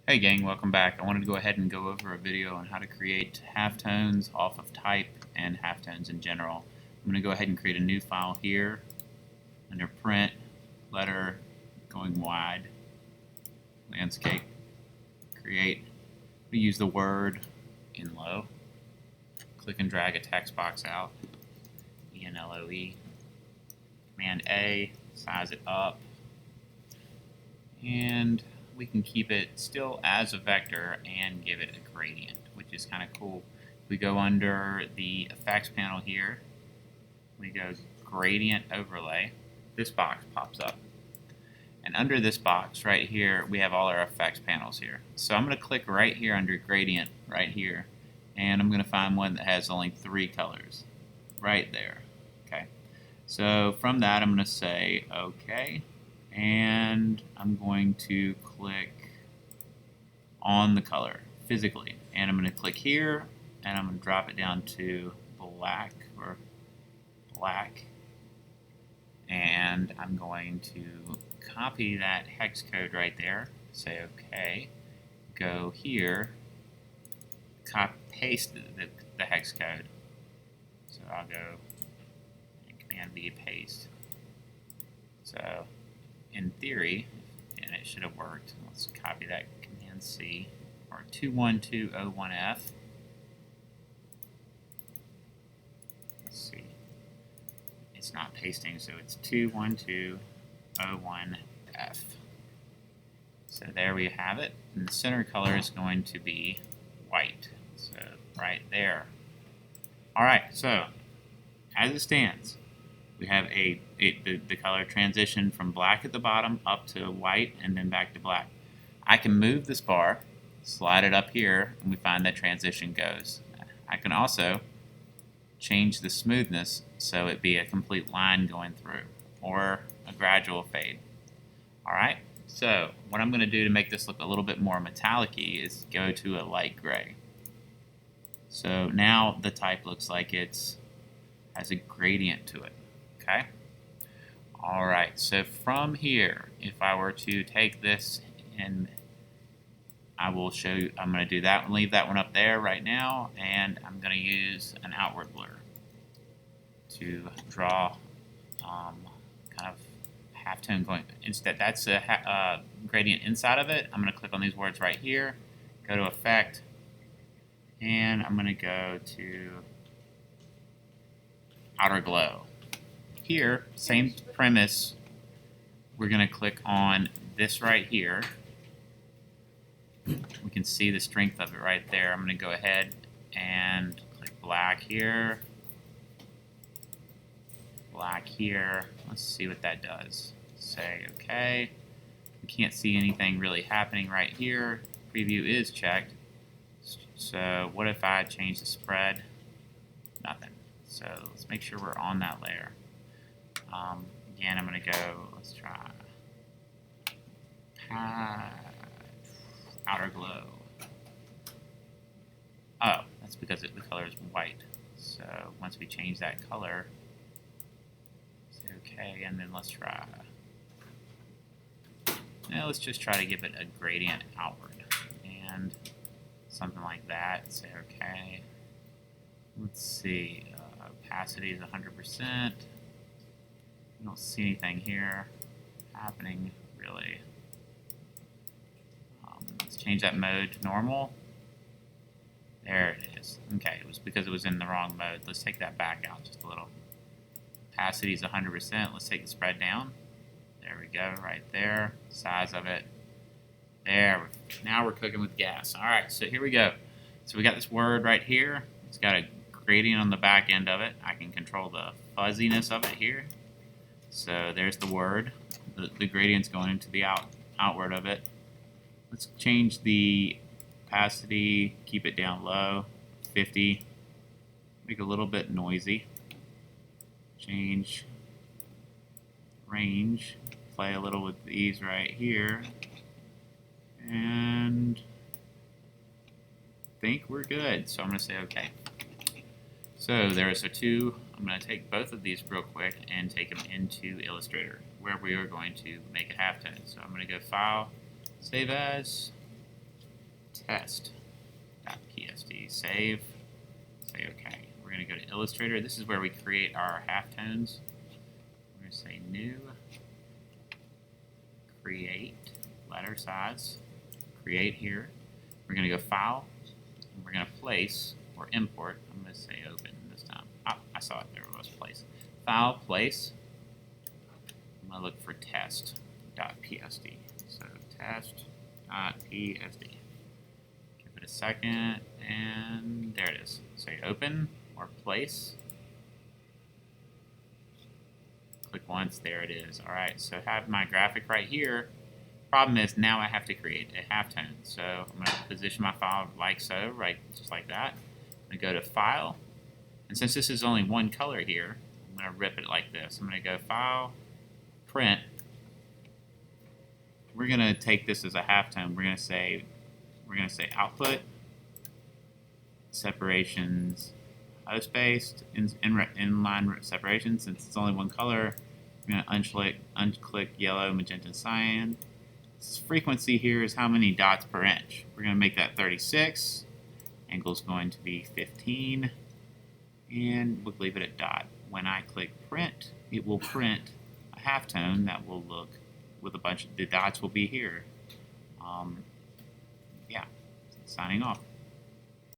Hey gang, welcome back. I wanted to go ahead and go over a video on how to create halftones off of type and halftones in general. I'm going to go ahead and create a new file here under print, letter, going wide, landscape, create. We use the word in low. Click and drag a text box out, ENLOE. Command A, size it up, and we can keep it still as a vector and give it a gradient, which is kind of cool. We go under the effects panel here, we go gradient overlay, this box pops up. And under this box right here, we have all our effects panels here. So I'm going to click right here under gradient right here, and I'm going to find one that has only 3 colors right there. Okay. So from that, I'm going to say OK, and I'm going to click on the color physically, and I'm going to click here, and I'm going to drop it down to black, and I'm going to copy that hex code right there, say OK, go here, paste the hex code. So I'll go Command V, paste. So in theory, and it should have worked, let's copy that, Command C, or 21201F. Let's see. It's not pasting, so it's 21201F. So there we have it. And the center color is going to be white. So right there. Alright, so as it stands, we have the color transition from black at the bottom up to white and then back to black. I can move this bar, slide it up here, and we find that transition goes. I can also change the smoothness so it be a complete line going through, or a gradual fade. Alright, so what I'm going to do to make this look a little bit more metallic-y is go to a light gray. So now the type looks like it has a gradient to it. Okay? Alright, so from here, if I were to take this and I will show you, I'm going to do that and leave that one up there right now, and I'm going to use an outward blur to draw kind of halftone going. Instead, that's a gradient inside of it. I'm going to click on these words right here, go to Effect, and I'm going to go to Outer Glow. Here, same premise, we're going to click on this right here. We can see the strength of it right there. I'm going to go ahead and click black here, black here. Let's see what that does. Say OK. We can't see anything really happening right here. Preview is checked. So what if I change the spread? Nothing. So let's make sure we're on that layer. Again, I'm going to go, let's try Outer Glow. Oh, that's because the color is white. So once we change that color, say OK, and then let's try. Now let's just try to give it a gradient outward, and something like that. Say OK. Let's see. Opacity is 100%. I don't see anything here happening really. Let's change that mode to normal. There it is. Okay, it was because it was in the wrong mode. Let's take that back out just a little. Opacity is 100%. Let's take the spread down. There we go, right there. Size of it. There. Now we're cooking with gas. All right, so here we go. So we got this word right here. It's got a gradient on the back end of it. I can control the fuzziness of it here. So there's the word. The gradient's going into the outward of it. Let's change the opacity, keep it down low, 50. Make it a little bit noisy. Change range. Play a little with these right here. And I think we're good. So I'm going to say OK. So there's our two. I'm going to take both of these real quick and take them into Illustrator, where we are going to make a halftone. So I'm going to go File, Save As, test.psd. Save. Say OK. We're going to go to Illustrator. This is where we create our halftones. We're going to say New, Create, Letter Size, Create here. We're going to go File, and we're going to Place or Import. I'm going to say Open this time. Oh, I saw it. There it was. Place. File, Place. I'm going to look for test.psd. So test.psd. Give it a second, and there it is. Say Open or Place. Click once, there it is. Alright, so I have my graphic right here. Problem is, now I have to create a halftone. So I'm going to position my file like so, right, just like that. I'm going to go to File, and since this is only one color here, I'm going to rip it like this. I'm going to go File, Print. We're going to take this as a halftone. We're going to say Output, Separations, spaced, inline separation. Since it's only one color, I'm going to unclick yellow, magenta, cyan. This frequency here is how many dots per inch. We're going to make that 36. Angle is going to be 15. And we'll leave it at dot. When I click print, it will print a halftone that will look with a bunch of the dots will be here. Yeah, signing off.